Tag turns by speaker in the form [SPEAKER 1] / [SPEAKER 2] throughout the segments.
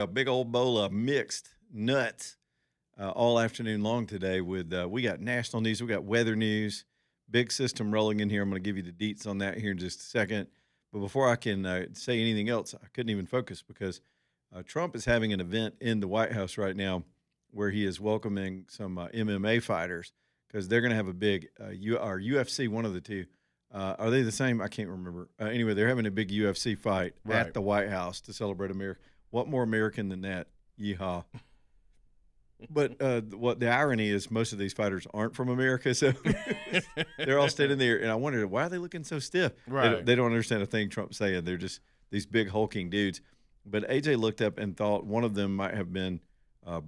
[SPEAKER 1] A big old bowl of mixed nuts all afternoon long today. With we got national news, we got weather news, big system rolling in here. I'm going to give you the deets on that here in just a second. But before I can say anything else, I couldn't even focus because Trump is having an event in the White House right now where he is welcoming some MMA fighters because they're going to have a big or UFC, one of the two. Are they the same? I can't remember. Anyway, they're having a big UFC fight at the White House to celebrate America. What more American than that? Yeehaw. But what the irony is, most of these fighters aren't from America, so they're all standing there. And I wondered, why are they looking so stiff?
[SPEAKER 2] Right.
[SPEAKER 1] They don't understand a thing Trump's saying. They're just these big hulking dudes. But AJ looked up and thought one of them might have been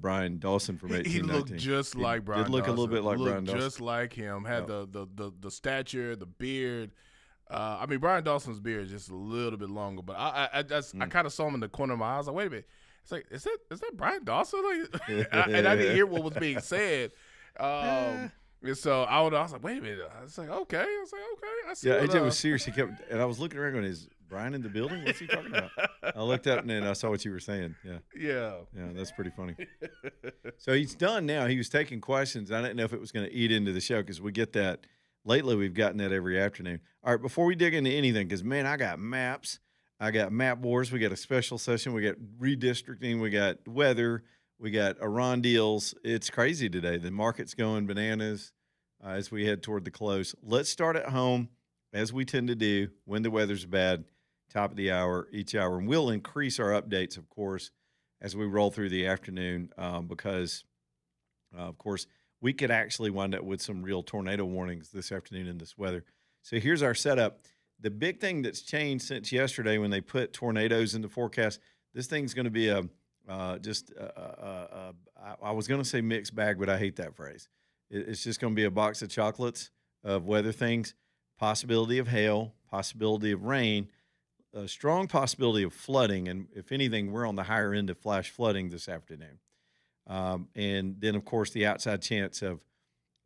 [SPEAKER 1] Brian Dawson from 1819.
[SPEAKER 2] He looked just like Brian
[SPEAKER 1] Did look
[SPEAKER 2] Dawson.
[SPEAKER 1] a little bit like Brian Dawson.
[SPEAKER 2] Just like him. Had the stature, the beard. I mean, Brian Dawson's beard is just a little bit longer, but I kind of saw him in the corner of my eyes. Like, wait a minute, it's like, is that Brian Dawson? Like, and I didn't hear what was being said. And so I was like, wait a minute. I was like, okay. I see.
[SPEAKER 1] Yeah,
[SPEAKER 2] what,
[SPEAKER 1] AJ was serious. He kept, and I was looking around going, is Brian in the building? What's he talking about? I looked up and then I saw what you were saying. Yeah, that's pretty funny. So he's done now. He was taking questions. I didn't know if it was going to eat into the show because we get that. Lately, we've gotten that every afternoon. All right, before we dig into anything, because, man, I got maps. I got map wars. We got a special session. We got redistricting. We got weather. We got Iran deals. It's crazy today. The market's going bananas as we head toward the close. Let's start at home, as we tend to do when the weather's bad, top of the hour, each hour. And we'll increase our updates, of course, as we roll through the afternoon because, of course, we could actually wind up with some real tornado warnings this afternoon in this weather. So here's our setup. The big thing that's changed since yesterday when they put tornadoes in the forecast, this thing's going to be I was going to say mixed bag, but I hate that phrase. It's just going to be a box of chocolates of weather things, possibility of hail, possibility of rain, a strong possibility of flooding. And if anything, we're on the higher end of flash flooding this afternoon. And then, of course, the outside chance of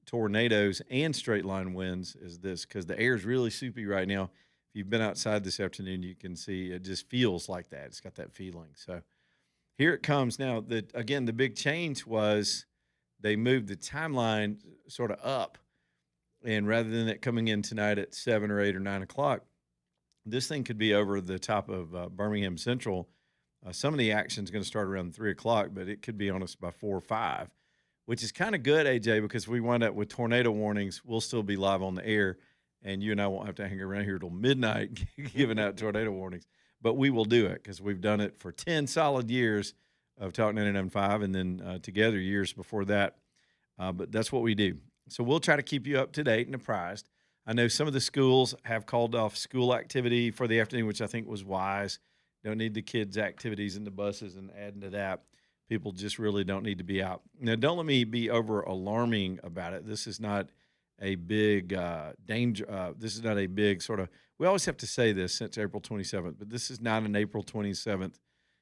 [SPEAKER 1] tornadoes and straight line winds is this because the air is really soupy right now. If you've been outside this afternoon, you can see it just feels like that. It's got that feeling. So here it comes. Now, again, the big change was they moved the timeline sort of up. And rather than it coming in tonight at 7 or 8 or 9 o'clock, this thing could be over the top of Birmingham Central. Some of the action is going to start around 3 o'clock, but it could be on us by 4 or 5, which is kind of good, AJ, because if we wind up with tornado warnings, we'll still be live on the air, and you and I won't have to hang around here till midnight giving out tornado warnings. But we will do it because we've done it for 10 solid years of Talk 99.5 and then together years before that. But that's what we do. So we'll try to keep you up to date and apprised. I know some of the schools have called off school activity for the afternoon, which I think was wise. Don't need the kids' activities in the buses and adding to that. People just really don't need to be out. Now, don't let me be over alarming about it. This is not a big danger. This is not a big sort of, we always have to say this since April 27th, but this is not an April 27th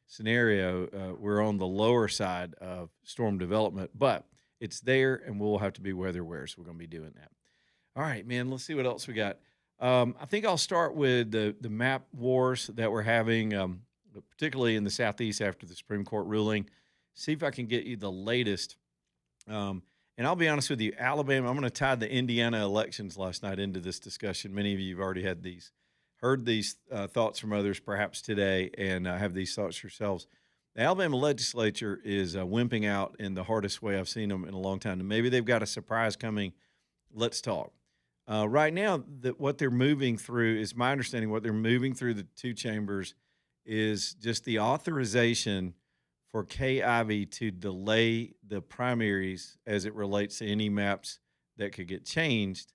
[SPEAKER 1] scenario. We're on the lower side of storm development, but it's there and we'll have to be weather aware. So we're going to be doing that. All right, man, let's see what else we got. I think I'll start with the map wars that we're having, particularly in the Southeast after the Supreme Court ruling. See if I can get you the latest. And I'll be honest with you, Alabama, I'm going to tie the Indiana elections last night into this discussion. Many of you have already heard these thoughts from others perhaps today and have these thoughts yourselves. The Alabama legislature is wimping out in the hardest way I've seen them in a long time. And maybe they've got a surprise coming. Let's talk. Right now, what they're moving through is my understanding. What they're moving through the two chambers is just the authorization for Kay Ivey to delay the primaries as it relates to any maps that could get changed.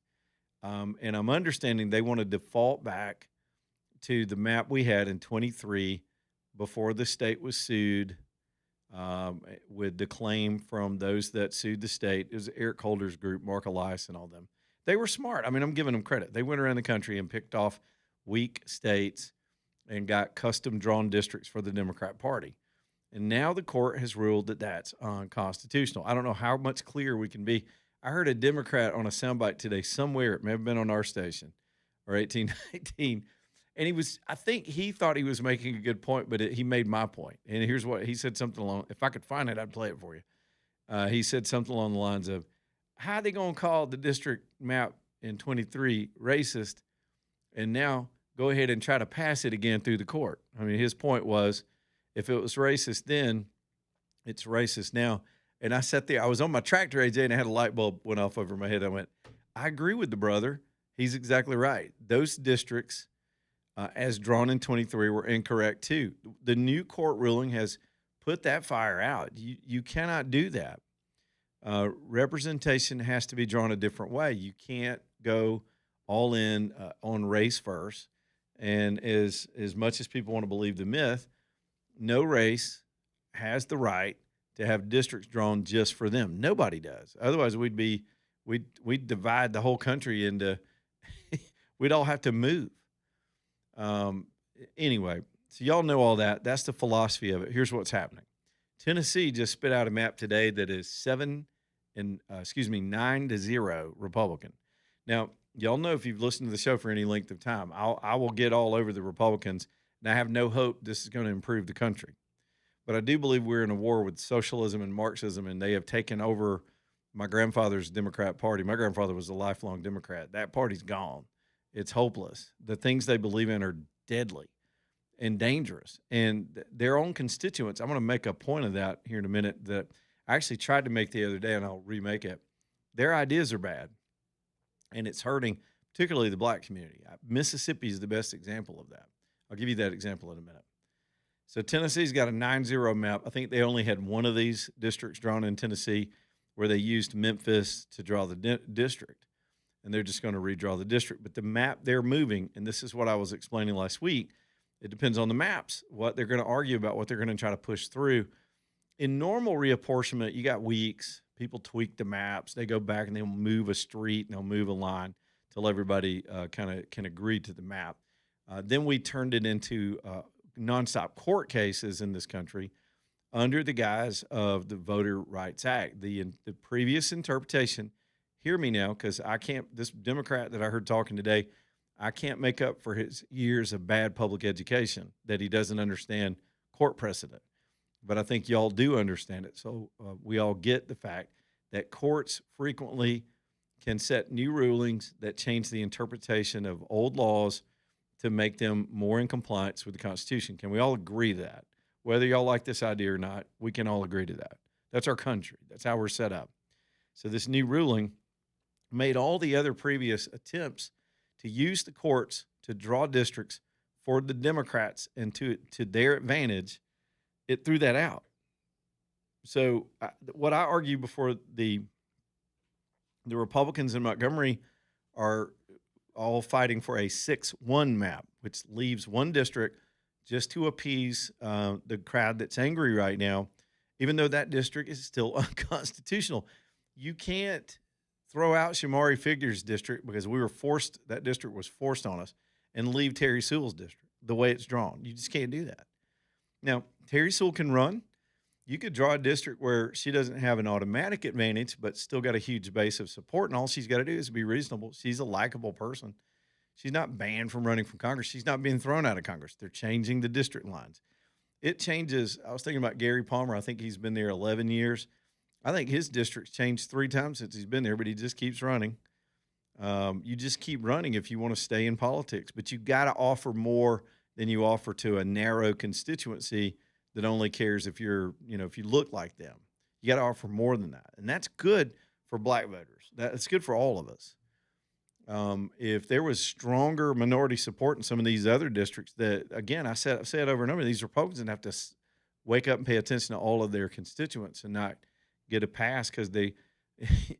[SPEAKER 1] And I'm understanding they want to default back to the map we had in 23 before the state was sued with the claim from those that sued the state. It was Eric Holder's group, Mark Elias and all them. They were smart. I mean, I'm giving them credit. They went around the country and picked off weak states and got custom drawn districts for the Democrat Party. And now the court has ruled that that's unconstitutional. I don't know how much clearer we can be. I heard a Democrat on a soundbite today somewhere, it may have been on our station, or 1819, And I think he thought he was making a good point, but he made my point. And here's what he said, something along, if I could find it, I'd play it for you. He said something along the lines of, how are they going to call the district map in 23 racist and now go ahead and try to pass it again through the court? I mean, his point was, if it was racist then, it's racist now. And I sat there, I was on my tractor, AJ, and I had a light bulb went off over my head. I went, I agree with the brother. He's exactly right. Those districts, as drawn in 23, were incorrect too. The new court ruling has put that fire out. You cannot do that. Representation has to be drawn a different way. You can't go all in on race first. And as much as people want to believe the myth, no race has the right to have districts drawn just for them. Nobody does. Otherwise, we'd divide the whole country into we'd all have to move. Anyway, so y'all know all that. That's the philosophy of it. Here's what's happening. Tennessee just spit out a map today that is 9-0 Republican. Now, y'all know if you've listened to the show for any length of time, I will get all over the Republicans, and I have no hope this is going to improve the country. But I do believe we're in a war with socialism and Marxism, and they have taken over my grandfather's Democrat Party. My grandfather was a lifelong Democrat. That party's gone. It's hopeless. The things they believe in are deadly and dangerous. And their own constituents, I'm going to make a point of that here in a minute, that I actually tried to make the other day, and I'll remake it. Their ideas are bad, and it's hurting particularly the black community. Mississippi is the best example of that. I'll give you that example in a minute. So Tennessee's got a 9-0 map. I think they only had one of these districts drawn in Tennessee where they used Memphis to draw the district. And they're just going to redraw the district. But the map they're moving, and this is what I was explaining last week, it depends on the maps, what they're going to argue about, what they're going to try to push through. In normal reapportionment, you got weeks. People tweak the maps. They go back and they'll move a street and they'll move a line till everybody kind of can agree to the map. Then we turned it into nonstop court cases in this country under the guise of the Voter Rights Act. The previous interpretation, hear me now, because I can't, this Democrat that I heard talking today, I can't make up for his years of bad public education that he doesn't understand court precedent. But I think y'all do understand it. So we all get the fact that courts frequently can set new rulings that change the interpretation of old laws to make them more in compliance with the Constitution. Can we all agree to that? Whether y'all like this idea or not, we can all agree to that. That's our country. That's how we're set up. So this new ruling made all the other previous attempts to use the courts to draw districts for the Democrats and to their advantage, it threw that out. So what I argue before the Republicans in Montgomery are all fighting for a 6-1 map, which leaves one district just to appease the crowd that's angry right now, even though that district is still unconstitutional. You can't throw out Shamari Figueres' district because that district was forced on us, and leave Terry Sewell's district the way it's drawn. You just can't do that. Now, Terry Sewell can run. You could draw a district where she doesn't have an automatic advantage, but still got a huge base of support, and all she's got to do is be reasonable. She's a likable person. She's not banned from running for Congress. She's not being thrown out of Congress. They're changing the district lines. It changes. I was thinking about Gary Palmer. I think he's been there 11 years. I think his district's changed 3 times since he's been there, but he just keeps running. You just keep running if you want to stay in politics, but you got to offer more than you offer to a narrow constituency that only cares if you're, if you look like them. You got to offer more than that. And that's good for black voters. That's good for all of us. If there was stronger minority support in some of these other districts that, again, I've said over and over, these Republicans have to wake up and pay attention to all of their constituents and not get a pass, because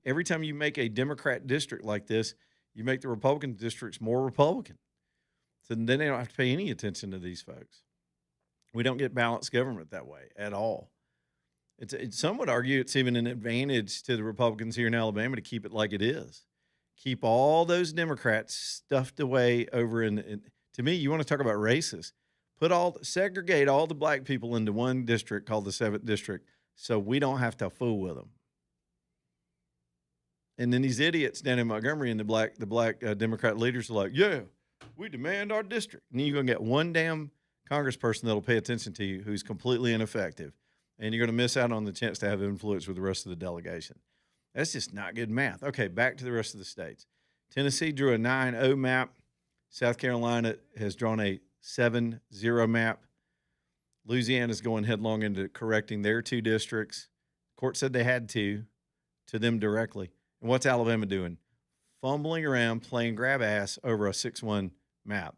[SPEAKER 1] every time you make a Democrat district like this, you make the Republican districts more Republican. So then they don't have to pay any attention to these folks. We don't get balanced government that way at all. Some would argue it's even an advantage to the Republicans here in Alabama to keep it like it is. Keep all those Democrats stuffed away over in to me, you want to talk about racist. Segregate all the black people into one district called the 7th District so we don't have to fool with them. And then these idiots down in Montgomery and the black Democrat leaders are like, yeah, We demand our district. And you're going to get one damn congressperson that'll pay attention to you who's completely ineffective. And you're going to miss out on the chance to have influence with the rest of the delegation. That's just not good math. Okay, back to the rest of the states. Tennessee drew a 9-0 map. South Carolina has drawn a 7-0 map. Louisiana's going headlong into correcting their 2 districts. Court said they had to them directly. And what's Alabama doing? Fumbling around, playing grab ass over a 6-1 map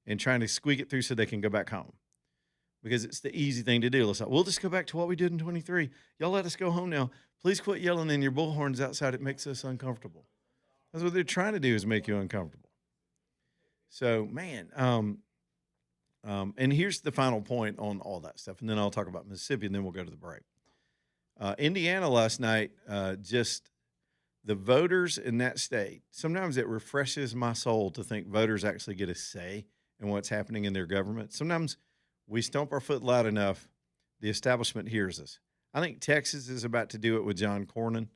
[SPEAKER 1] and trying to squeak it through so they can go back home. Because it's the easy thing to do. We'll just go back to what we did in 23. Y'all let us go home now. Please quit yelling in your bullhorns outside. It makes us uncomfortable. That's what they're trying to do, is make you uncomfortable. So, man, and here's the final point on all that stuff, and then I'll talk about Mississippi, and then we'll go to the break. Indiana last night, just the voters in that state, sometimes it refreshes my soul to think voters actually get a say in what's happening in their government. Sometimes we stomp our foot loud enough, the establishment hears us. I think Texas is about to do it with John Cornyn.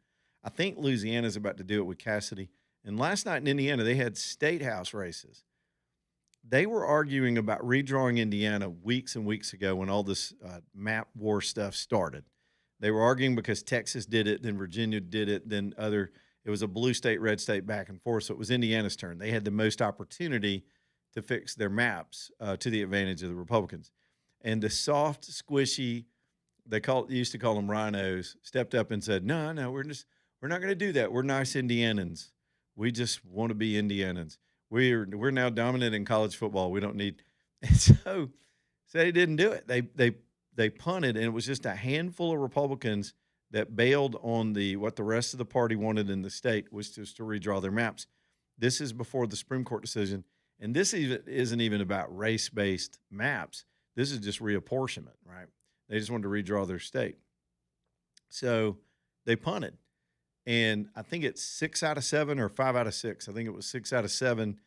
[SPEAKER 1] I think Louisiana is about to do it with Cassidy. And last night in Indiana, they had state house races. They were arguing about redrawing Indiana weeks and weeks ago when all this map war stuff started. They were arguing because Texas did it, then Virginia did it, then it was a blue state, red state back and forth. So it was Indiana's turn. They had the most opportunity to fix their maps to the advantage of the Republicans. And the soft, squishy, used to call them rhinos, stepped up and said, no, we're not going to do that. We're nice Indianans. We just want to be Indianans. We're now dominant in college football. We don't need. And so they didn't do it. They punted, and it was just a handful of Republicans that bailed on what the rest of the party wanted in the state, was just to redraw their maps. This is before the Supreme Court decision, and this isn't even about race-based maps. This is just reapportionment, right? They just wanted to redraw their state. So they punted. And I think it's 6 out of 7 or 5 out of 6. I think it was 6 out of 7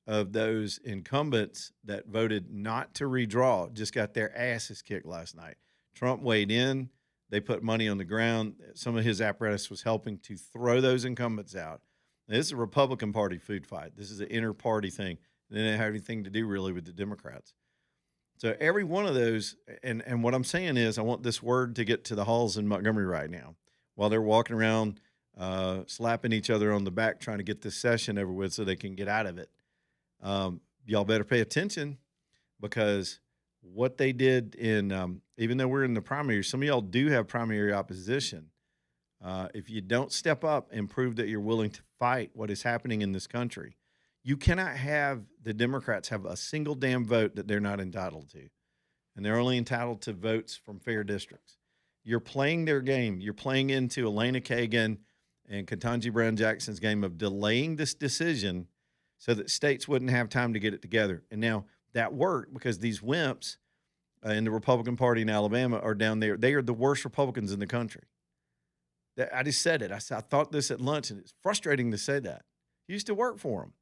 [SPEAKER 1] of those incumbents that voted not to redraw just got their asses kicked last night. Trump weighed in. They put money on the ground. Some of his apparatus was helping to throw those incumbents out. Now, this is a Republican Party food fight. This is an inter-party thing. It didn't have anything to do really with the Democrats. So every one of those, and what I'm saying is I want this word to get to the halls in Montgomery right now. While they're walking around slapping each other on the back trying to get this session over with so they can get out of it. Y'all better pay attention, because what they did even though we're in the primary, some of y'all do have primary opposition. If you don't step up and prove that you're willing to fight what is happening in this country, you cannot have the Democrats have a single damn vote that they're not entitled to. And they're only entitled to votes from fair districts. You're playing their game. You're playing into Elena Kagan and Ketanji Brown Jackson's game of delaying this decision so that states wouldn't have time to get it together. And now that worked, because these wimps in the Republican Party in Alabama are down there. They are the worst Republicans in the country. I just said it. I thought this at lunch, and it's frustrating to say that. It used to work for them.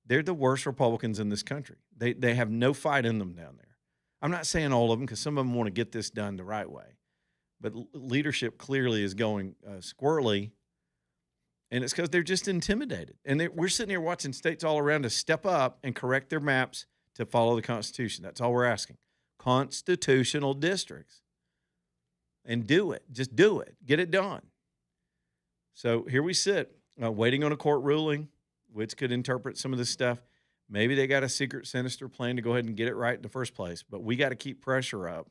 [SPEAKER 1] They're the worst Republicans in this country. They have no fight in them down there. I'm not saying all of them, because some of them want to get this done the right way. But leadership clearly is going squirrely, and it's because they're just intimidated. And we're sitting here watching states all around us step up and correct their maps to follow the Constitution. That's all we're asking. Constitutional districts. And do it. Just do it. Get it done. So here we sit, waiting on a court ruling, which could interpret some of this stuff. Maybe they got a secret, sinister plan to go ahead and get it right in the first place. But we got to keep pressure up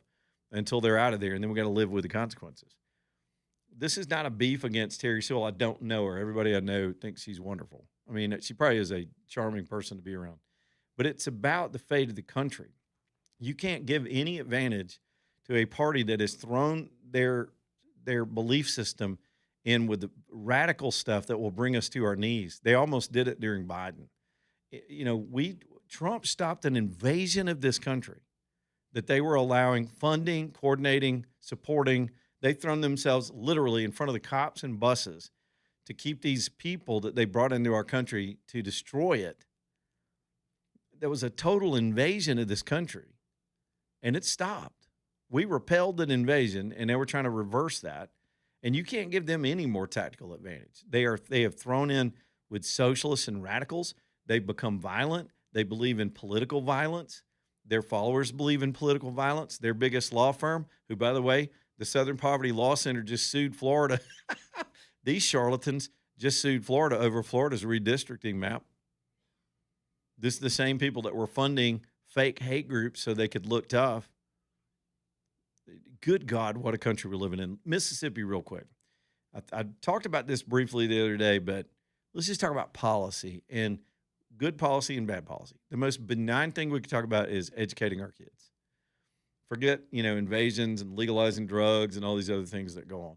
[SPEAKER 1] until they're out of there, and then we got to live with the consequences. This is not a beef against Terry Sewell. I don't know her. Everybody I know thinks she's wonderful. I mean, she probably is a charming person to be around. But it's about the fate of the country. You can't give any advantage to a party that has thrown their belief system in with the radical stuff that will bring us to our knees. They almost did it during Biden. Trump stopped an invasion of this country that they were allowing, funding, coordinating, supporting. They've thrown themselves literally in front of the cops and buses to keep these people that they brought into our country to destroy it. There was a total invasion of this country, and it stopped. We repelled an invasion, and they were trying to reverse that. And you can't give them any more tactical advantage. They have thrown in with socialists and radicals. They've become violent. They believe in political violence. Their followers believe in political violence. Their biggest law firm, who, by the way, the Southern Poverty Law Center just sued Florida. These charlatans just sued Florida over Florida's redistricting map. This is the same people that were funding fake hate groups so they could look tough. Good God, what a country we're living in. Mississippi, real quick. I talked about this briefly the other day, but let's just talk about policy and good policy and bad policy. The most benign thing we could talk about is educating our kids. Forget, invasions and legalizing drugs and all these other things that go on.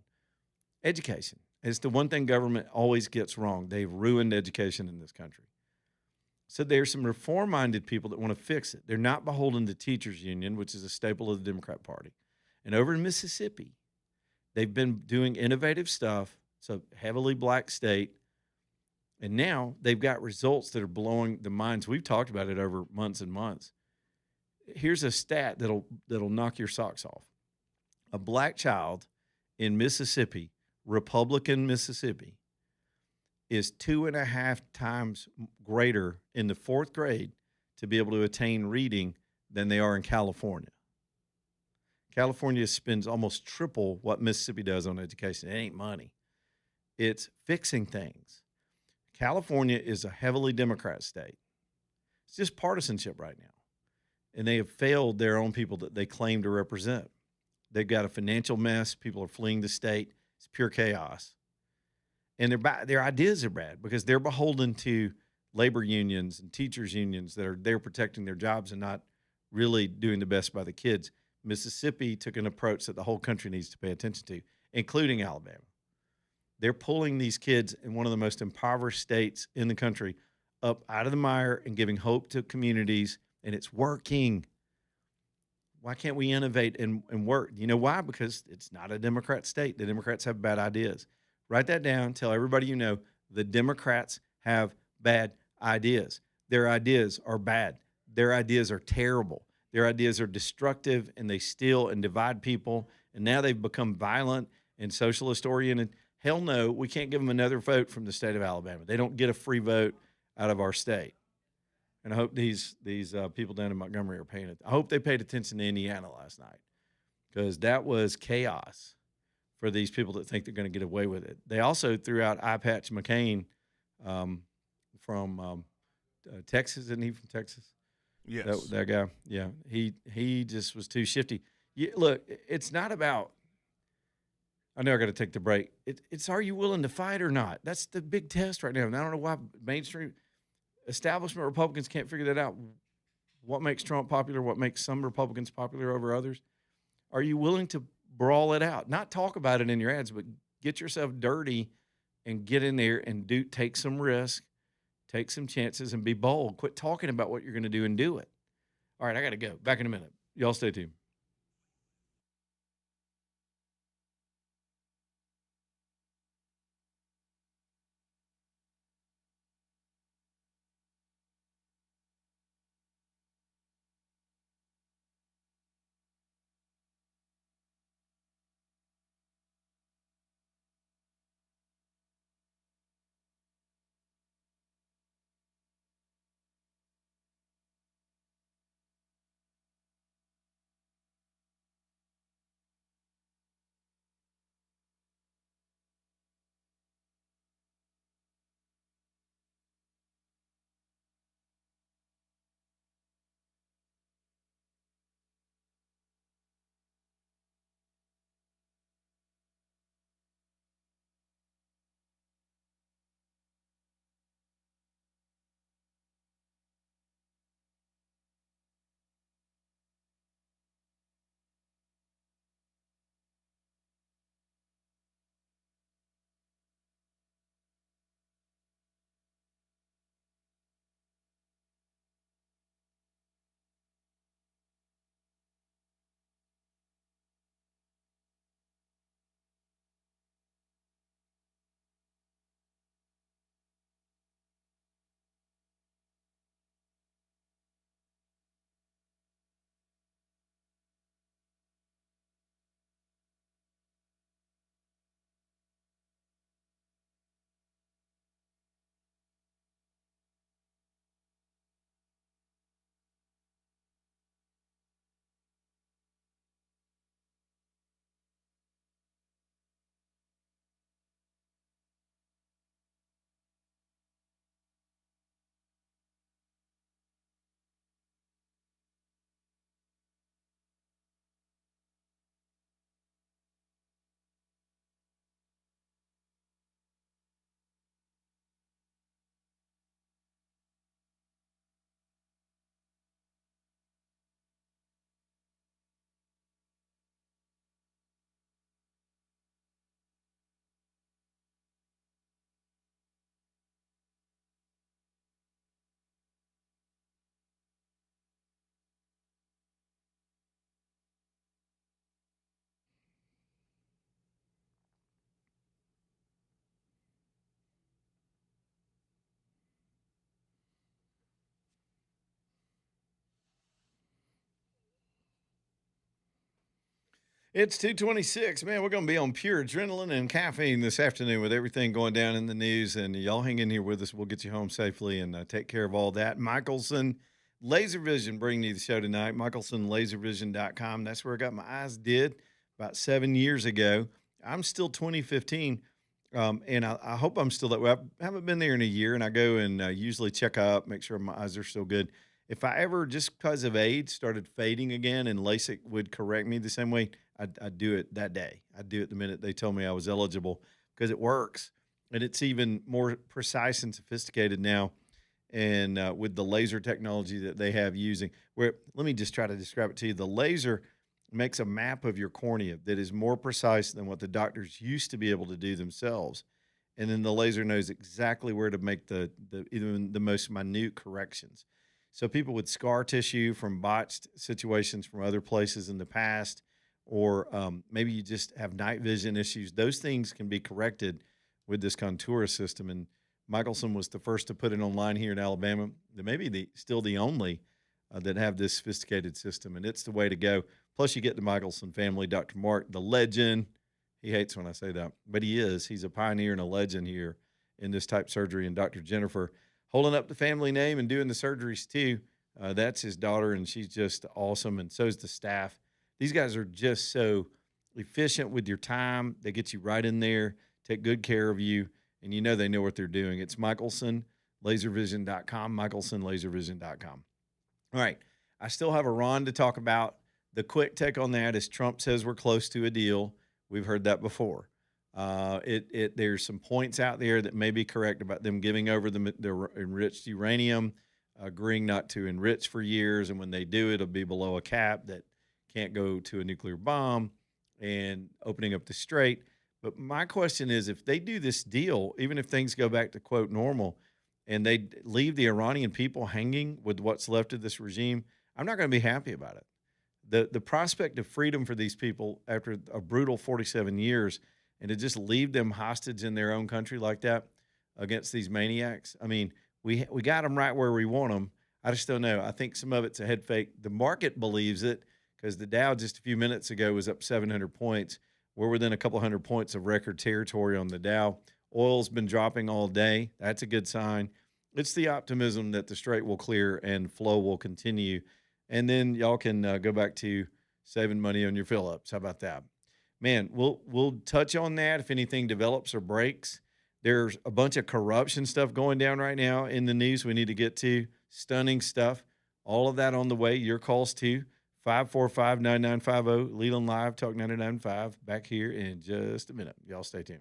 [SPEAKER 1] Education is the one thing government always gets wrong. They've ruined education in this country. So there's some reform-minded people that want to fix it. They're not beholden to teachers union, which is a staple of the Democrat Party. And over in Mississippi, they've been doing innovative stuff. It's a heavily black state. And now they've got results that are blowing the minds. We've talked about it over months and months. Here's a stat that'll knock your socks off. A black child in Mississippi, Republican Mississippi, is 2.5 times greater in the 4th grade to be able to attain reading than they are in California. California spends almost triple what Mississippi does on education. It ain't money. It's fixing things. California is a heavily Democrat state. It's just partisanship right now. And they have failed their own people that they claim to represent. They've got a financial mess. People are fleeing the state. It's pure chaos. And their ideas are bad because they're beholden to labor unions and teachers unions that are there protecting their jobs and not really doing the best by the kids. Mississippi took an approach that the whole country needs to pay attention to, including Alabama. They're pulling these kids in one of the most impoverished states in the country up out of the mire and giving hope to communities, and it's working. Why can't we innovate and work? You know why? Because it's not a Democrat state. The Democrats have bad ideas. Write that down. Tell everybody you know the Democrats have bad ideas. Their ideas are bad. Their ideas are terrible. Their ideas are destructive, and they steal and divide people. And now they've become violent and socialist-oriented. Hell no, we can't give them another vote from the state of Alabama. They don't get a free vote out of our state. And I hope these people down in Montgomery are paying it. I hope they paid attention to Indiana last night because that was chaos for these people that think they're going to get away with it. They also threw out Eye Patch McCain from Texas. Isn't he from Texas?
[SPEAKER 2] Yes.
[SPEAKER 1] That guy. Yeah. He just was too shifty. Look, it's not about – I know I got to take the break. It's are you willing to fight or not? That's the big test right now. And I don't know why mainstream establishment Republicans can't figure that out. What makes Trump popular? What makes some Republicans popular over others? Are you willing to brawl it out? Not talk about it in your ads, but get yourself dirty and get in there and take some risk, take some chances, and be bold. Quit talking about what you're going to do and do it. All right, I got to go. Back in a minute. Y'all stay tuned. It's 226. Man, we're going to be on pure adrenaline and caffeine this afternoon with everything going down in the news. And y'all hang in here with us. We'll get you home safely and take care of all that. Michelson Laser Vision bringing you the show tonight. MichelsonLaserVision.com. That's where I got my eyes did about 7 years ago. I'm still 2015. And I hope I'm still that way. I haven't been there in a year, and I go and usually check up, make sure my eyes are still good. If I ever, just because of age, started fading again and LASIK would correct me the same way, I'd do it that day. I'd do it the minute they told me I was eligible because it works. And it's even more precise and sophisticated now. And with the laser technology that they have using, where let me just try to describe it to you. The laser makes a map of your cornea that is more precise than what the doctors used to be able to do themselves. And then the laser knows exactly where to make the even the most minute corrections. So people with scar tissue from botched situations from other places in the past, or maybe you just have night vision issues, those things can be corrected with this Contoura system. And Michelson was the first to put it online here in Alabama. They may be still the only that have this sophisticated system, and it's the way to go. Plus, you get the Michelson family, Dr. Mark, the legend. He hates when I say that, but he is. He's a pioneer and a legend here in this type surgery. And Dr. Jennifer, holding up the family name and doing the surgeries too. That's his daughter, and she's just awesome, and so is the staff. These guys are just so efficient with your time. They get you right in there, take good care of you, and you know they know what they're doing. It's MichelsonLaserVision.com, MichelsonLaserVision.com. All right. I still have Iran to talk about. The quick take on that is Trump says we're close to a deal. We've heard that before. There's some points out there that may be correct about them giving over the enriched uranium, agreeing not to enrich for years, and when they do, it'll be below a cap that can't go to a nuclear bomb, and opening up the strait. But my question is, if they do this deal, even if things go back to quote normal, and they leave the Iranian people hanging with what's left of this regime, I'm not going to be happy about it. The prospect of freedom for these people after a brutal 47 years, and to just leave them hostage in their own country like that against these maniacs. I mean, we got them right where we want them. I just don't know. I think some of it's a head fake. The market believes it because the Dow just a few minutes ago was up 700 points. We're within a couple hundred points of record territory on the Dow. Oil's been dropping all day. That's a good sign. It's the optimism that the strait will clear and flow will continue. And then y'all can go back to saving money on your fill-ups. How about that? Man, we'll touch on that if anything develops or breaks. There's a bunch of corruption stuff going down right now in the news we need to get to. Stunning stuff. All of that on the way. Your calls too. 545-9950. Leland Live, Talk 99.5. Back here in just a minute. Y'all stay tuned.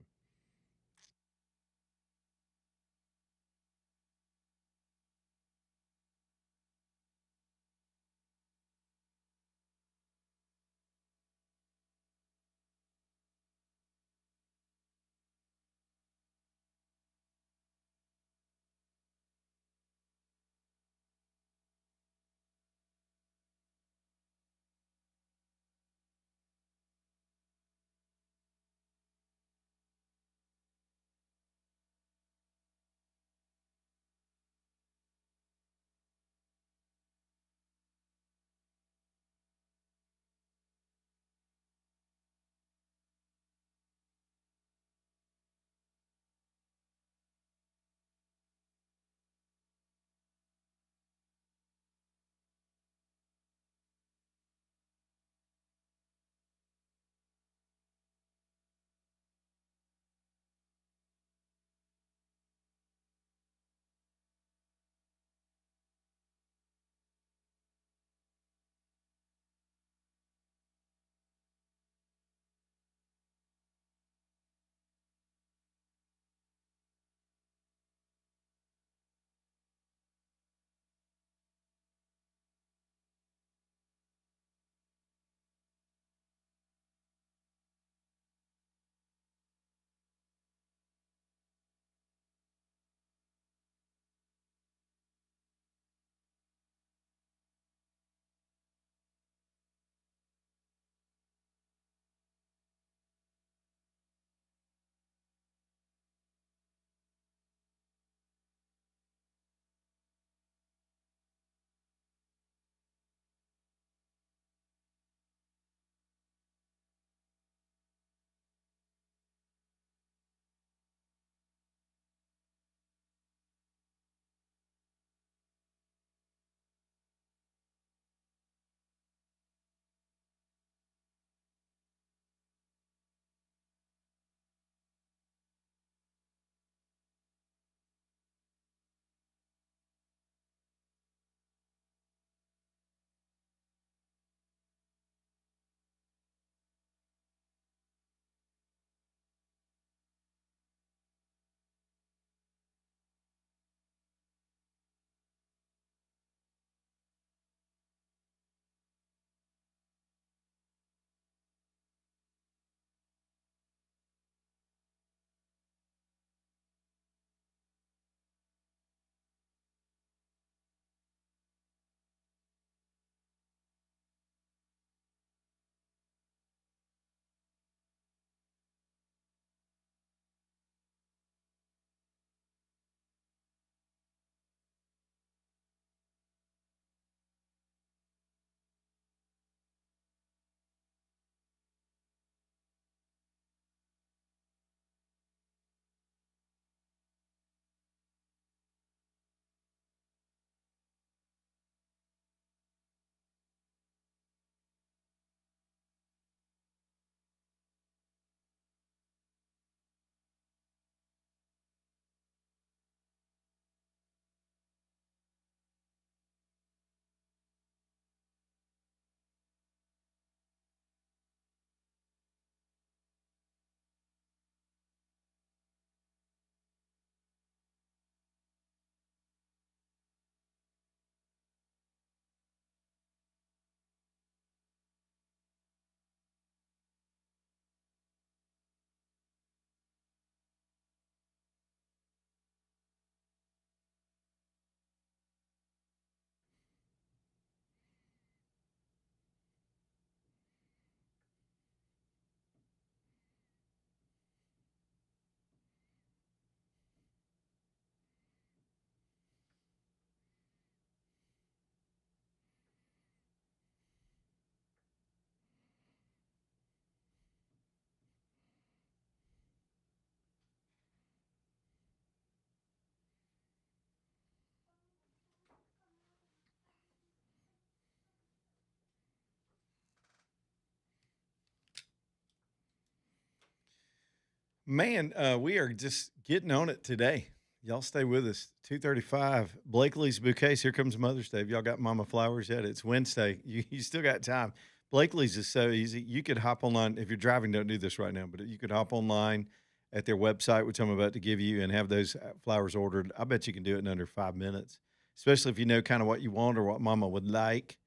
[SPEAKER 1] Man, we are just getting on it today. Y'all stay with us. 2:35. Blakely's Bouquets. Here comes Mother's Day. Have y'all got Mama Flowers yet? It's Wednesday. You still got time. Blakely's is so easy. You could hop online. If you're driving, don't do this right now, but you could hop online at their website, which I'm about to give you, and have those flowers ordered. I bet you can do it in under 5 minutes, especially if you know kind of what you want or what Mama would like.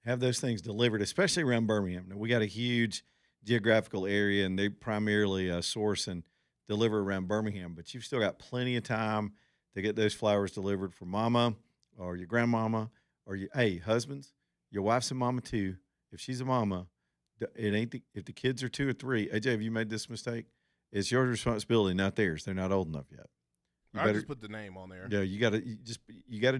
[SPEAKER 1] Have those things delivered, especially around Birmingham. Now, we got a huge geographical area, and they primarily source and deliver around Birmingham, but you've still got plenty of time to get those flowers delivered for mama or your grandmama or your, hey, husbands, your wife's a mama too. If she's a mama, it ain't if the kids are 2 or 3. AJ, have you made this mistake? It's your responsibility, not theirs. They're not old enough yet.
[SPEAKER 2] I just put the name on there.
[SPEAKER 1] Yeah, you gotta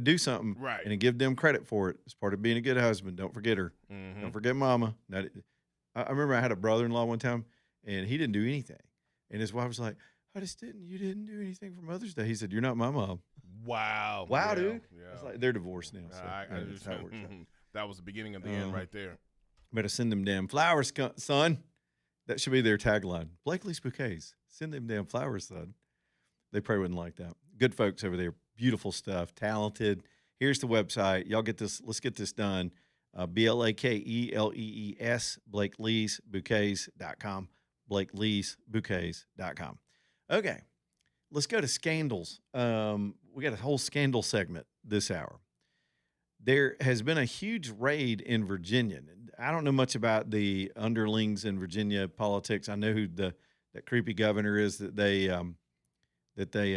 [SPEAKER 1] do something,
[SPEAKER 2] Right.
[SPEAKER 1] and give them credit for it. It's part of being a good husband. Don't forget her.
[SPEAKER 2] Mm-hmm.
[SPEAKER 1] Don't forget mama. I remember I had a brother-in-law one time, and he didn't do anything. And his wife was like, you didn't do anything for Mother's Day. He said, you're not my mom.
[SPEAKER 2] Wow.
[SPEAKER 1] Wow,
[SPEAKER 2] Yeah,
[SPEAKER 1] dude.
[SPEAKER 2] Yeah.
[SPEAKER 1] It's like they're divorced now. So
[SPEAKER 2] That's
[SPEAKER 1] how it works out.
[SPEAKER 2] That was the beginning of the end right there.
[SPEAKER 1] Better send them damn flowers, son. That should be their tagline. Blakely's Bouquets. Send them damn flowers, son. They probably wouldn't like that. Good folks over there. Beautiful stuff. Talented. Here's the website. Y'all get this. Let's get this done. BLAKELEES, BlakeLeesBouquets.com. BlakeLeesBouquets.com. Okay, let's go to scandals. We got a whole scandal segment this hour. There has been a huge raid in Virginia. I don't know much about the underlings in Virginia politics. I know who that creepy governor is that they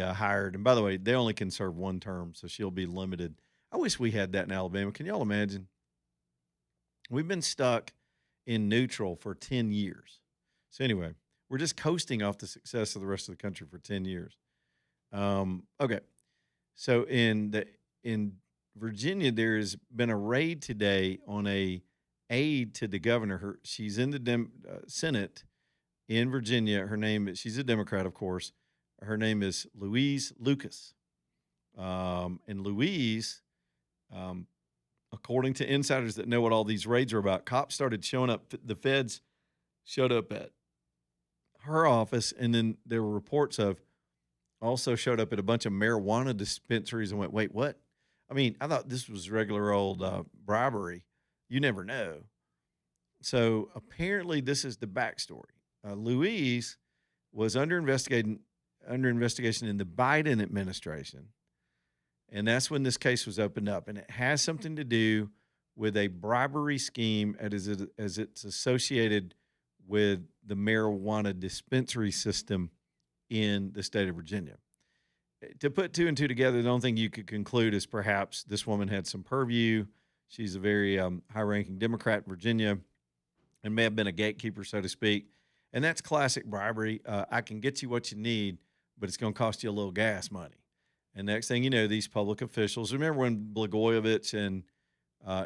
[SPEAKER 1] hired. And by the way, they only can serve one term, so she'll be limited. I wish we had that in Alabama. Can y'all imagine? We've been stuck in neutral for 10 years. So anyway, we're just coasting off the success of the rest of the country for 10 years. Okay. So in Virginia, there's been a raid today on a aide to the governor. She's in the Senate in Virginia. She's a Democrat, of course. Her name is Louise Lucas. And Louise, according to insiders that know what all these raids are about, cops started showing up. The feds showed up at her office, and then there were reports of also showed up at a bunch of marijuana dispensaries and went, wait, what? I mean, I thought this was regular old bribery. You never know. So apparently this is the backstory. Louise was under investigation in the Biden administration. And that's when this case was opened up. And it has something to do with a bribery scheme as it's associated with the marijuana dispensary system in the state of Virginia. To put 2 and 2 together, the only thing you could conclude is perhaps this woman had some purview. She's a very high-ranking Democrat in Virginia and may have been a gatekeeper, so to speak. And that's classic bribery. I can get you what you need, but it's going to cost you a little gas money. And next thing you know, these public officials, remember when Blagojevich in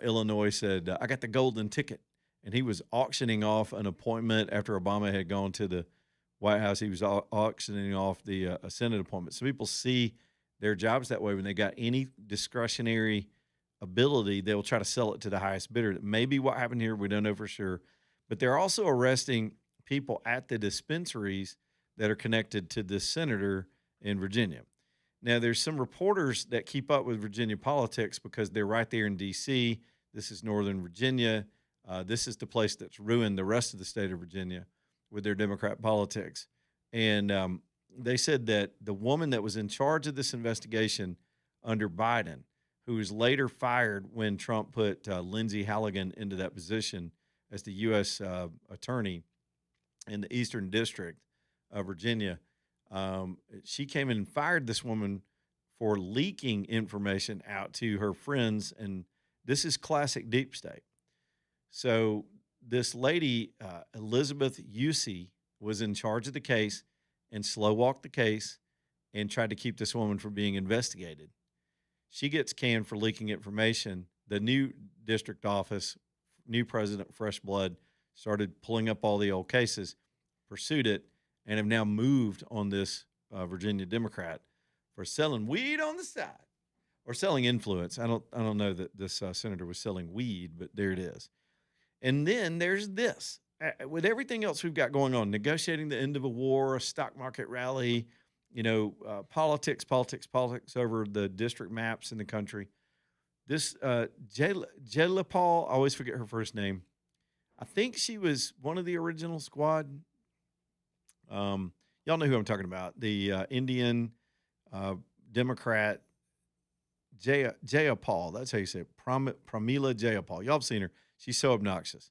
[SPEAKER 1] Illinois said, I got the golden ticket, and he was auctioning off an appointment after Obama had gone to the White House. He was auctioning off a Senate appointment. So people see their jobs that way. When they got any discretionary ability, they will try to sell it to the highest bidder. That may be what happened here. We don't know for sure. But they're also arresting people at the dispensaries that are connected to this senator in Virginia. Now, there's some reporters that keep up with Virginia politics because they're right there in D.C. This is Northern Virginia. This is the place that's ruined the rest of the state of Virginia with their Democrat politics. And they said that the woman that was in charge of this investigation under Biden, who was later fired when Trump put Lindsey Halligan into that position as the U.S. attorney in the Eastern District of Virginia, she came in and fired this woman for leaking information out to her friends. And this is classic deep state. So this lady, Elizabeth Usey, was in charge of the case and slow walked the case and tried to keep this woman from being investigated. She gets canned for leaking information. The new district office, new president, fresh blood, started pulling up all the old cases, pursued it, and have now moved on this Virginia Democrat for selling weed on the side or selling influence. I don't know that this senator was selling weed, but there it is. And then there's this. with everything else we've got going on, negotiating the end of a war, a stock market rally, politics over the district maps in the country. This Jayla Paul, I always forget her first name. I think she was one of the original squad. Y'all know who I'm talking about. The Indian uh, Democrat Jayapal. That's how you say it. Pramila Jayapal. Y'all have seen her. She's so obnoxious.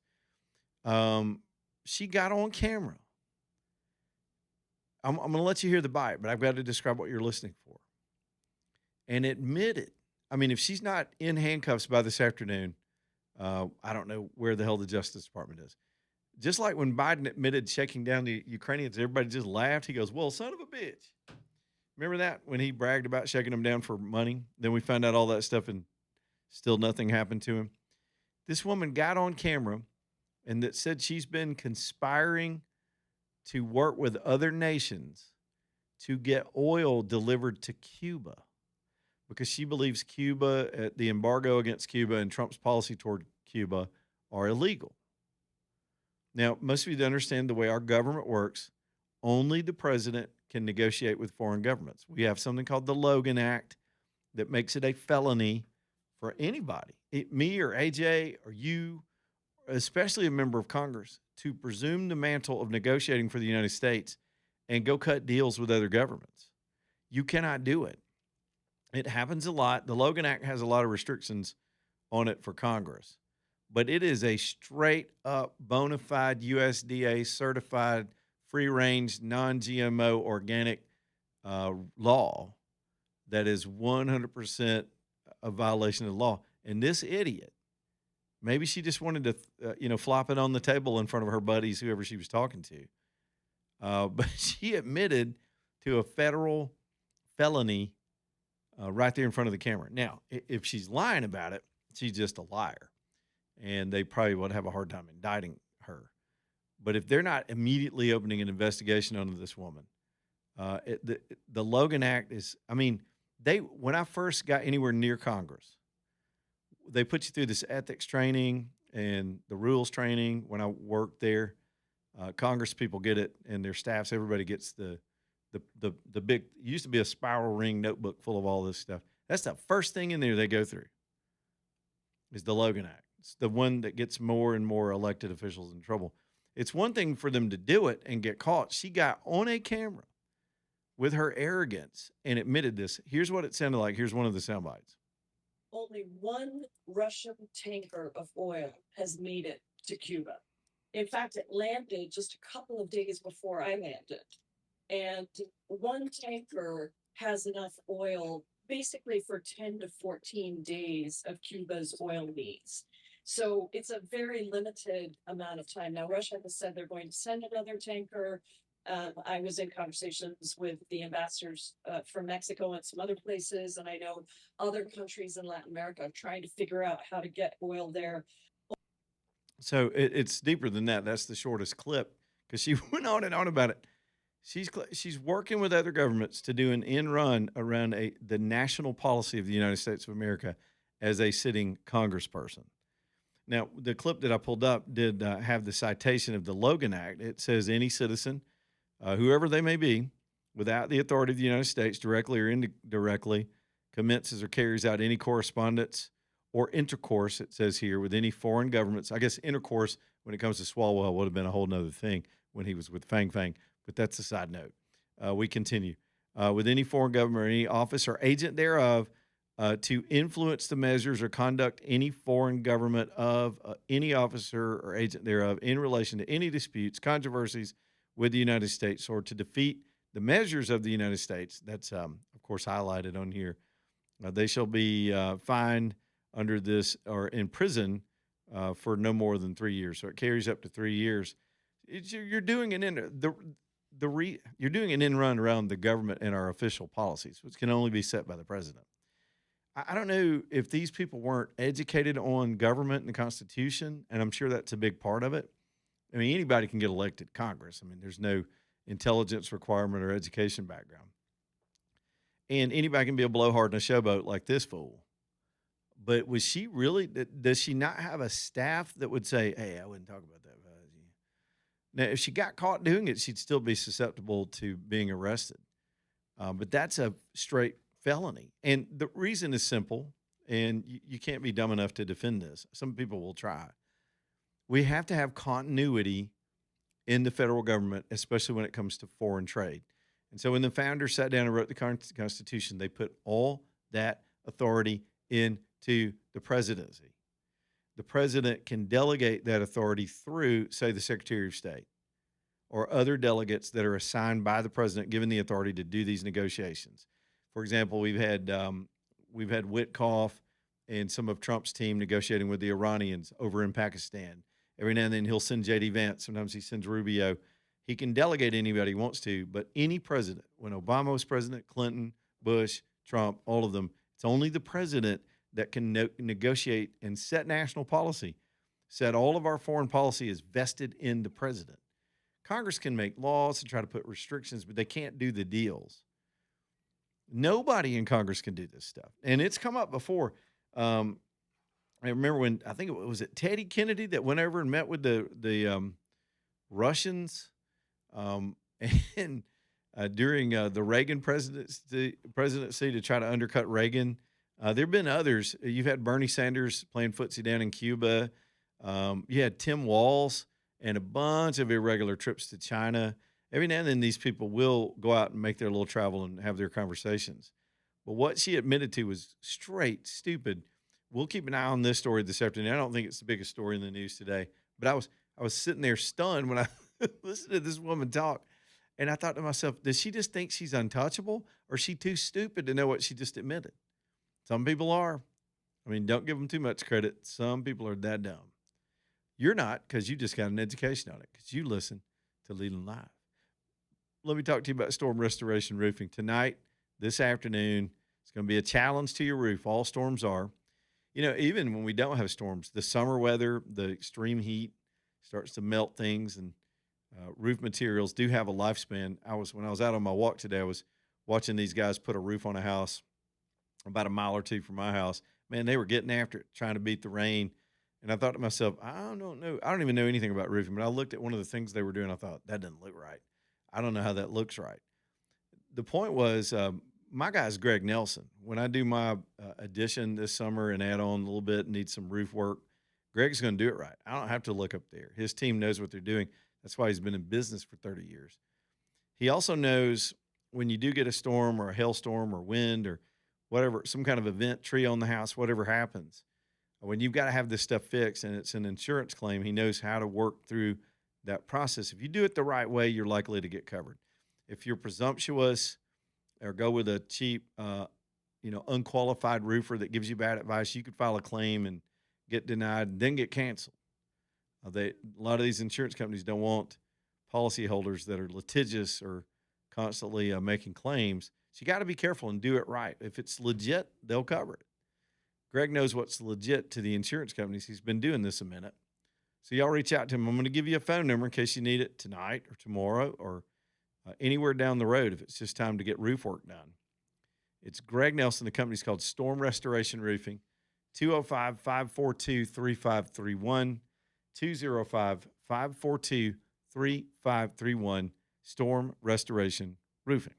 [SPEAKER 1] She got on camera. I'm going to let you hear the bite, but I've got to describe what you're listening for. And admitted, I mean, if she's not in handcuffs by this afternoon, I don't know where the hell the Justice Department is. Just like when Biden admitted shaking down the Ukrainians, everybody just laughed. He goes, well, son of a bitch. Remember that when he bragged about shaking them down for money? Then we found out all that stuff and still nothing happened to him. This woman got on camera and that said she's been conspiring to work with other nations to get oil delivered to Cuba because she believes Cuba, the embargo against Cuba and Trump's policy toward Cuba are illegal. Now, most of you understand the way our government works. Only the president can negotiate with foreign governments. We have something called the Logan Act that makes it a felony for anybody, me or AJ or you, especially a member of Congress, to presume the mantle of negotiating for the United States and go cut deals with other governments. You cannot do it. It happens a lot. The Logan Act has a lot of restrictions on it for Congress, but it is a straight up bona fide USDA certified free range, non-GMO organic law that is 100% a violation of the law. And this idiot, maybe she just wanted to, flop it on the table in front of her buddies, whoever she was talking to. But she admitted to a federal felony right there in front of the camera. Now, if she's lying about it, she's just a liar. And they probably would have a hard time indicting her. But if they're not immediately opening an investigation onto this woman, the Logan Act is, when I first got anywhere near Congress, they put you through this ethics training and the rules training. When I worked there, Congress people get it, and their staffs, everybody gets the big, it used to be a spiral ring notebook full of all this stuff. That's the first thing in there they go through is the Logan Act. It's the one that gets more and more elected officials in trouble. It's one thing for them to do it and get caught. She got on a camera with her arrogance and admitted this. Here's what it sounded like. Here's one of the sound bites.
[SPEAKER 3] Only one Russian tanker of oil has made it to Cuba. In fact, it landed just a couple of days before I landed. And one tanker has enough oil basically for 10 to 14 days of Cuba's oil needs. So it's a very limited amount of time. Now, Russia has said they're going to send another tanker. I was in conversations with the ambassadors from Mexico and some other places, and I know other countries in Latin America are trying to figure out how to get oil there.
[SPEAKER 1] So it's deeper than that. That's the shortest clip because she went on and on about it. She's working with other governments to do an end run around the national policy of the United States of America as a sitting congressperson. Now, the clip that I pulled up did have the citation of the Logan Act. It says any citizen, whoever they may be, without the authority of the United States, directly or indirectly, commences or carries out any correspondence or intercourse, it says here, with any foreign governments. I guess intercourse, when it comes to Swalwell, would have been a whole nother thing when he was with Fang Fang, but that's a side note. We continue. With any foreign government or any office or agent thereof, to influence the measures or conduct any foreign government of any officer or agent thereof in relation to any disputes, controversies with the United States, or to defeat the measures of the United States. That's, of course, highlighted on here. They shall be fined under this or in prison for no more than 3 years. So it carries up to 3 years. You're doing you're doing an in run around the government and our official policies, which can only be set by the president. I don't know if these people weren't educated on government and the Constitution, and I'm sure that's a big part of it. I mean, anybody can get elected Congress. I mean, there's no intelligence requirement or education background. And anybody can be a blowhard and a showboat like this fool. But was she really, does she not have a staff that would say, hey, I wouldn't talk about that if I was you? Now, if she got caught doing it, she'd still be susceptible to being arrested. But that's a straight felony. And the reason is simple, and you can't be dumb enough to defend this. Some people will try. We have to have continuity in the federal government, especially when it comes to foreign trade. And so when the founders sat down and wrote the Constitution, they put all that authority into the presidency. The president can delegate that authority through, say, the Secretary of State or other delegates that are assigned by the president, given the authority to do these negotiations. For example, we've had Witkoff and some of Trump's team negotiating with the Iranians over in Pakistan. Every now and then he'll send J.D. Vance. Sometimes he sends Rubio. He can delegate anybody he wants to, but any president, when Obama was president, Clinton, Bush, Trump, all of them, it's only the president that can negotiate and set national policy. Said all of our foreign policy is vested in the president. Congress can make laws and try to put restrictions, but they can't do the deals. Nobody in Congress can do this stuff. And it's come up before. I remember when, I think it was Teddy Kennedy that went over and met with the Russians and during the Reagan presidency to try to undercut Reagan. There have been others. You've had Bernie Sanders playing footsie down in Cuba. You had Tim Walz and a bunch of irregular trips to China. Every now and then these people will go out and make their little travel and have their conversations. But what she admitted to was straight stupid. We'll keep an eye on this story this afternoon. I don't think it's the biggest story in the news today, but I was sitting there stunned when I listened to this woman talk, and I thought to myself, does she just think she's untouchable, or is she too stupid to know what she just admitted? Some people are. I mean, don't give them too much credit. Some people are that dumb. You're not, because you just got an education on it, because you listen to Leland Live. Let me talk to you about Storm Restoration Roofing. Tonight, this afternoon, it's going to be a challenge to your roof. All storms are. You know, even when we don't have storms, the summer weather, the extreme heat starts to melt things, and roof materials do have a lifespan. When I was out on my walk today, I was watching these guys put a roof on a house about a mile or two from my house. Man, they were getting after it, trying to beat the rain. And I thought to myself, I don't know. I don't even know anything about roofing, but I looked at one of the things they were doing. I thought, that doesn't look right. I don't know how that looks right. The point was, my guy's Greg Nelson. When I do my addition this summer and add on a little bit, need some roof work, Greg's going to do it right. I don't have to look up there. His team knows what they're doing. That's why he's been in business for 30 years. He also knows when you do get a storm or a hailstorm or wind or whatever, some kind of event, tree on the house, whatever happens, when you've got to have this stuff fixed and it's an insurance claim, he knows how to work through that process. If you do it the right way, you're likely to get covered. If you're presumptuous or go with a cheap, unqualified roofer that gives you bad advice, you could file a claim and get denied and then get canceled. A lot of these insurance companies don't want policyholders that are litigious or constantly making claims. So you got to be careful and do it right. If it's legit, they'll cover it. Greg knows what's legit to the insurance companies. He's been doing this a minute. So y'all reach out to him. I'm going to give you a phone number in case you need it tonight or tomorrow or anywhere down the road if it's just time to get roof work done. It's Greg Nelson. The company's called Storm Restoration Roofing, 205-542-3531, 205-542-3531, Storm Restoration Roofing.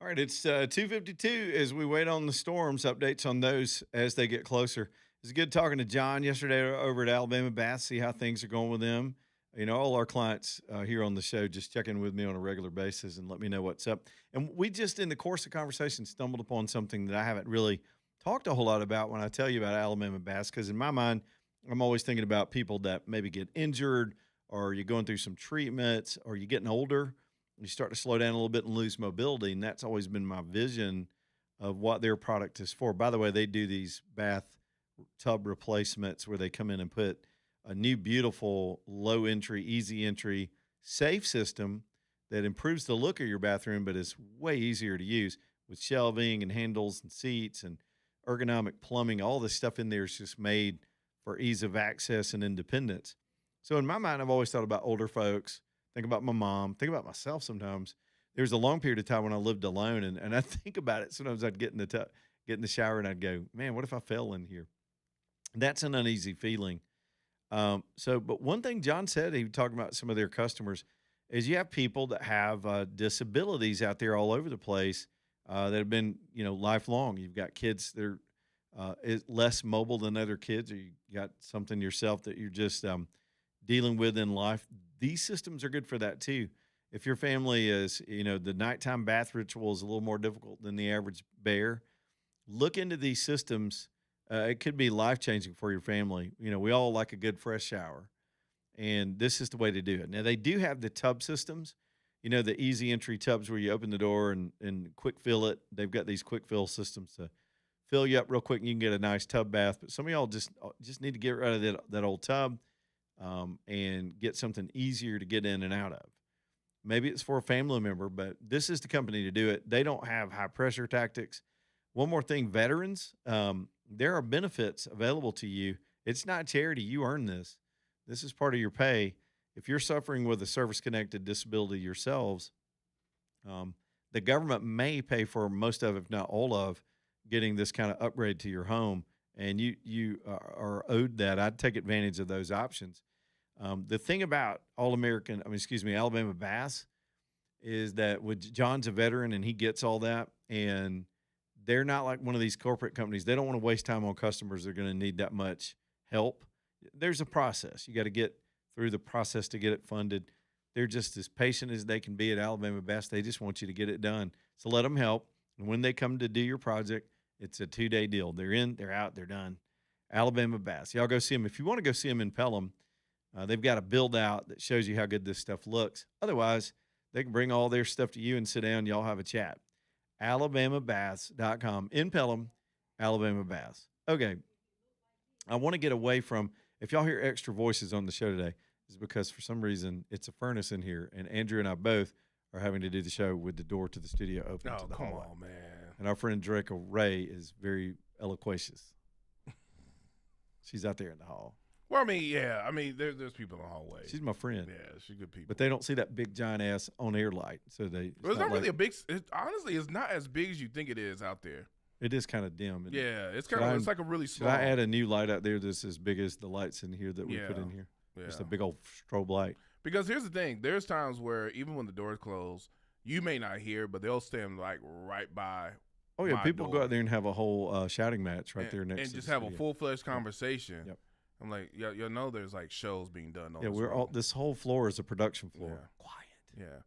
[SPEAKER 1] All right, it's 2:52 as we wait on the storms. Updates on those as they get closer. It's good talking to John yesterday over at Alabama Bath. See how things are going with them. You know, all our clients here on the show just check in with me on a regular basis and let me know what's up. And we just, in the course of conversation, stumbled upon something that I haven't really talked a whole lot about when I tell you about Alabama Bass. Because in my mind, I'm always thinking about people that maybe get injured, or you're going through some treatments, or you're getting older. You start to slow down a little bit and lose mobility. And that's always been my vision of what their product is for. By the way, they do these bath tub replacements where they come in and put a new, beautiful, low entry, easy entry, safe system that improves the look of your bathroom, but is way easier to use with shelving and handles and seats and ergonomic plumbing. All this stuff in there is just made for ease of access and independence. So in my mind, I've always thought about older folks, think about my mom, think about myself sometimes. There was a long period of time when I lived alone, and I think about it. Sometimes I'd get in the shower, and I'd go, man, what if I fell in here? That's an uneasy feeling. But one thing John said, he was talking about some of their customers, is you have people that have disabilities out there all over the place that have been, lifelong. You've got kids that are less mobile than other kids, or you got something yourself that you're just dealing with in life. These systems are good for that too. If your family is, the nighttime bath ritual is a little more difficult than the average bear, look into these systems. It could be life-changing for your family. We all like a good fresh shower, and this is the way to do it. Now, they do have the tub systems, the easy entry tubs where you open the door and quick fill it. They've got these quick fill systems to fill you up real quick, and you can get a nice tub bath. But some of y'all just need to get rid of that old tub and get something easier to get in and out of. Maybe it's for a family member, but this is the company to do it. They don't have high-pressure tactics. One more thing, veterans, there are benefits available to you. It's not charity. You earn this. This is part of your pay. If you're suffering with a service-connected disability yourselves, the government may pay for most of, if not all of, getting this kind of upgrade to your home, and you are owed that. I'd take advantage of those options. The thing about Alabama Bass is that with John's a veteran and he gets all that, and they're not like one of these corporate companies. They don't want to waste time on customers that are going to need that much help. There's a process. You got to get through the process to get it funded. They're just as patient as they can be at Alabama Bass. They just want you to get it done. So let them help. And when they come to do your project, it's a 2-day deal. They're in, they're out, they're done. Alabama Bass. Y'all go see them. If you want to go see them in Pelham, they've got a build out that shows you how good this stuff looks. Otherwise, they can bring all their stuff to you and sit down. Y'all have a chat. AlabamaBass.com in Pelham, Alabama Bass. Okay. I want to get away from, if y'all hear extra voices on the show today, is because for some reason it's a furnace in here, and Andrew and I both are having to do the show with the door to the studio open to the hallway.
[SPEAKER 2] On, man.
[SPEAKER 1] And our friend Draco Ray is very eloquentious. She's out there in the hall.
[SPEAKER 2] Well, there's people in the hallway.
[SPEAKER 1] She's my friend.
[SPEAKER 2] Yeah, she's good people.
[SPEAKER 1] But they don't see that big giant ass on air light, so they.
[SPEAKER 2] It's not really a big. Honestly, it's not as big as you think it is out there.
[SPEAKER 1] It is kind of dim.
[SPEAKER 2] Yeah, it's kind of. It's like a really small.
[SPEAKER 1] Should I add a new light out there that's as big as the lights in here that we put in here? Yeah. Just a big old strobe light.
[SPEAKER 2] Because here's the thing: there's times where even when the doors close, you may not hear, but they'll stand like right by.
[SPEAKER 1] Oh yeah, people go out there and have a whole shouting match right there next to
[SPEAKER 2] and just
[SPEAKER 1] the
[SPEAKER 2] have
[SPEAKER 1] studio.
[SPEAKER 2] a full-fledged conversation.
[SPEAKER 1] Yep.
[SPEAKER 2] I'm like, you'll know there's like shows being done.
[SPEAKER 1] This whole floor is a production floor.
[SPEAKER 2] Yeah.
[SPEAKER 1] Quiet.
[SPEAKER 2] Yeah,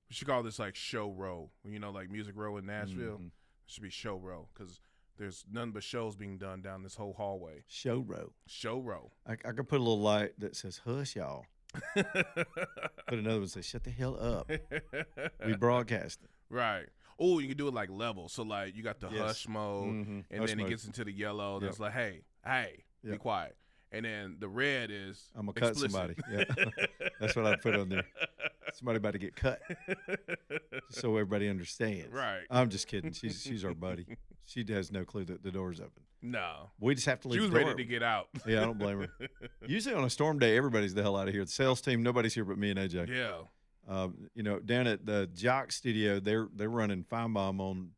[SPEAKER 2] we should call this like show row. Like Music Row in Nashville.
[SPEAKER 1] Mm-hmm.
[SPEAKER 2] It should be show row because there's none but shows being done down this whole hallway.
[SPEAKER 1] Show row.
[SPEAKER 2] Show row.
[SPEAKER 1] I could put a little light that says "Hush, y'all." Put another one that says "Shut the hell up." We broadcast it.
[SPEAKER 2] Right. Oh, you can do it like level. So like you got the hush mode, and
[SPEAKER 1] hush
[SPEAKER 2] then
[SPEAKER 1] mode.
[SPEAKER 2] it gets into the yellow.
[SPEAKER 1] Yep.
[SPEAKER 2] That's like, hey, be quiet. And then the red is
[SPEAKER 1] I'm gonna cut somebody. Yeah, that's what I put on there. Somebody about to get cut, just so everybody understands.
[SPEAKER 2] Right.
[SPEAKER 1] I'm just kidding. She's our buddy. She has no clue that the door's open.
[SPEAKER 2] No.
[SPEAKER 1] We just have to leave.
[SPEAKER 2] She was
[SPEAKER 1] the door
[SPEAKER 2] ready
[SPEAKER 1] open.
[SPEAKER 2] to get out.
[SPEAKER 1] Yeah, I don't blame her. Usually on a storm day, everybody's the hell out of here. The sales team, nobody's here but me and AJ.
[SPEAKER 2] Yeah.
[SPEAKER 1] Down at the Jock Studio, they're running Feinbaum on,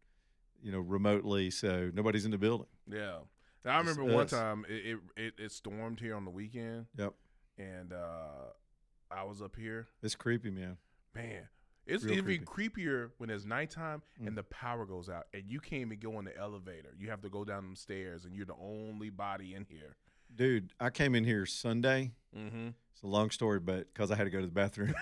[SPEAKER 1] remotely, so nobody's in the building.
[SPEAKER 2] Yeah. Now, I remember one time it stormed here on the weekend.
[SPEAKER 1] Yep.
[SPEAKER 2] And I was up here.
[SPEAKER 1] It's creepy, man.
[SPEAKER 2] Man, It's
[SPEAKER 1] Real
[SPEAKER 2] even creepier when it's nighttime and the power goes out and you can't even go in the elevator. You have to go down them stairs and you're the only body in here.
[SPEAKER 1] Dude, I came in here Sunday.
[SPEAKER 2] Mm-hmm.
[SPEAKER 1] It's a long story, but because I had to go to the bathroom.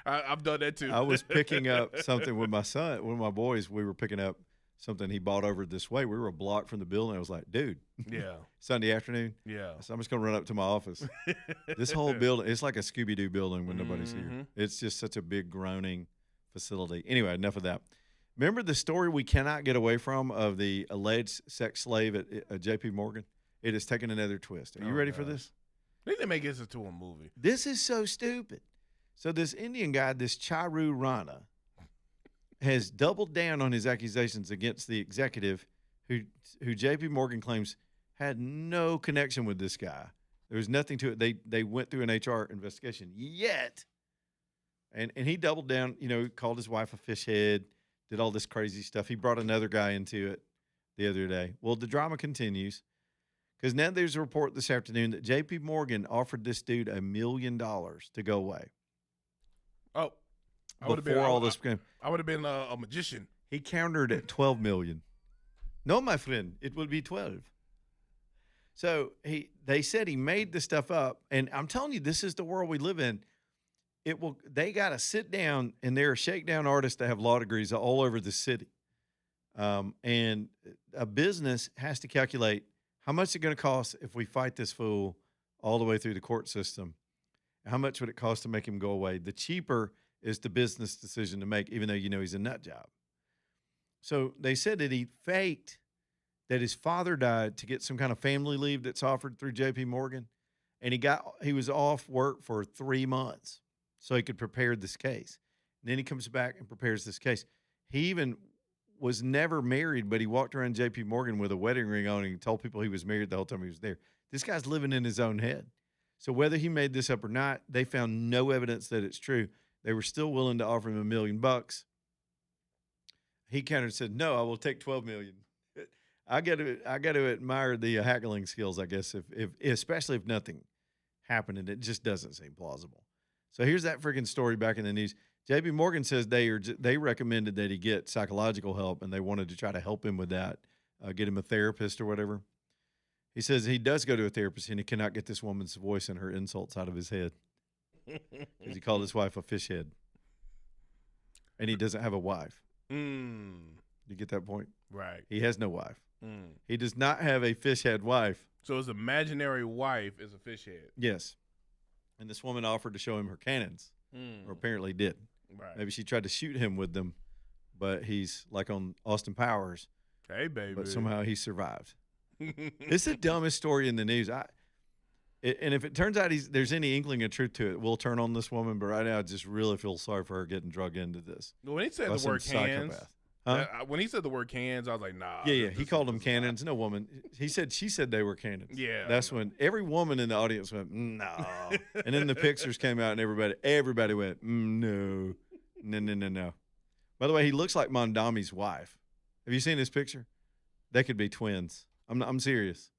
[SPEAKER 2] I've done that too.
[SPEAKER 1] I was picking up something with my son, one of my boys. We were picking up something he bought over this way. We were a block from the building. I was like, dude,
[SPEAKER 2] Yeah.
[SPEAKER 1] Sunday afternoon.
[SPEAKER 2] Yeah.
[SPEAKER 1] So I'm just going to run up to my office. This whole building, it's like a Scooby-Doo building when nobody's
[SPEAKER 2] Mm-hmm.
[SPEAKER 1] here. It's just such a big groaning facility. Anyway, enough of that. Remember the story we cannot get away from of the alleged sex slave at J.P. Morgan? It has taken another twist. Are you ready for this?
[SPEAKER 2] They need to make this into a movie.
[SPEAKER 1] This is so stupid. So this Indian guy, this Charu Rana, has doubled down on his accusations against the executive who J.P. Morgan claims had no connection with this guy. There was nothing to it. They went through an HR investigation. Yet, and he doubled down, called his wife a fish head, did all this crazy stuff. He brought another guy into it the other day. Well, the drama continues because now there's a report this afternoon that J.P. Morgan offered this dude $1 million to go away.
[SPEAKER 2] Oh, I would have been
[SPEAKER 1] Before all this came.
[SPEAKER 2] I would have been a magician.
[SPEAKER 1] He countered at 12 million. No, my friend, it will be 12. So they said he made the stuff up, and I'm telling you, this is the world we live in. They got to sit down, and there are shakedown artists that have law degrees all over the city. And a business has to calculate how much it's going to cost if we fight this fool all the way through the court system. How much would it cost to make him go away? The cheaper is the business decision to make, even though he's a nut job. So they said that he faked that his father died to get some kind of family leave that's offered through J.P. Morgan, and he was off work for 3 months so he could prepare this case. And then he comes back and prepares this case. He even was never married, but he walked around J.P. Morgan with a wedding ring on and he told people he was married the whole time he was there. This guy's living in his own head. So whether he made this up or not, they found no evidence that it's true. They were still willing to offer him $1 million. He countered and said, "No, I will take 12 million." I got to admire the haggling skills, I guess, if especially if nothing happened, and it just doesn't seem plausible. So here's that freaking story back in the news. J.P. Morgan says they recommended that he get psychological help, and they wanted to try to help him with that, get him a therapist or whatever. He says he does go to a therapist, and he cannot get this woman's voice and her insults out of his head because he called his wife a fish head, and he doesn't have a wife. You get that point?
[SPEAKER 2] Right.
[SPEAKER 1] He has no wife. He does not have a fish head wife.
[SPEAKER 2] So his imaginary wife is a fish head.
[SPEAKER 1] Yes. And this woman offered to show him her cannons, or apparently did.
[SPEAKER 2] Right.
[SPEAKER 1] Maybe she tried to shoot him with them, but he's like on Austin Powers.
[SPEAKER 2] Hey, baby.
[SPEAKER 1] But somehow he survived. It's the dumbest story in the news. And if it turns out there's any inkling of truth to it, we'll turn on this woman. But right now, I just really feel sorry for her getting drugged into this.
[SPEAKER 2] When he said
[SPEAKER 1] by
[SPEAKER 2] the word
[SPEAKER 1] some
[SPEAKER 2] cans,
[SPEAKER 1] psychopath.
[SPEAKER 2] when he said the word cans, I was like, nah.
[SPEAKER 1] Yeah. He called them cannons. No woman. She said they were cannons.
[SPEAKER 2] Yeah.
[SPEAKER 1] That's when every woman in the audience went, no. And then the pictures came out and everybody went, no. By the way, he looks like Mondami's wife. Have you seen this picture? They could be twins. I'm serious.